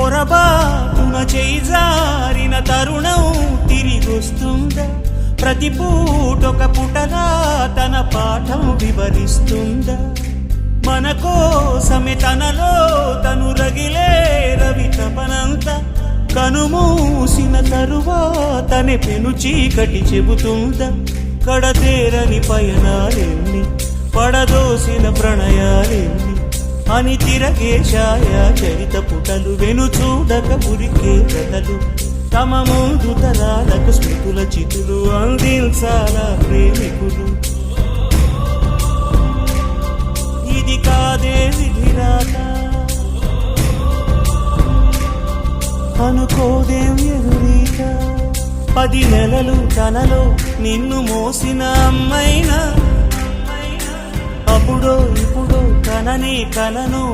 పొరబాటున చేజారిన తరుణం తిరిగొస్తుందా? ప్రతి పూటొక పుటలా తన పాఠం వివరిస్తుందా? మన కోసమే తనలో తను రగిలే రవి తపనంతా కనుమూసిన తరువాతనే పెను చీకటి చెబుతుందా? కడతేరని పయనాలెన్ని, పడదోసిన ప్రణయాలెన్ని అని తిరగే ఛాయా చరిత పుటలు, వెను చూడక ఉరికే కథలు, తమ ముందు తరాలకు స్మృతుల చితులు అందించాలా ప్రేమికులు. ఇది కాదే విధిరాత, అనుకోదేం ఎదురీత. 10 నెలలు తనలో నిన్ను మోసిన అమ్మైనా, అప్పుడో ఇప్పుడో కననే కలను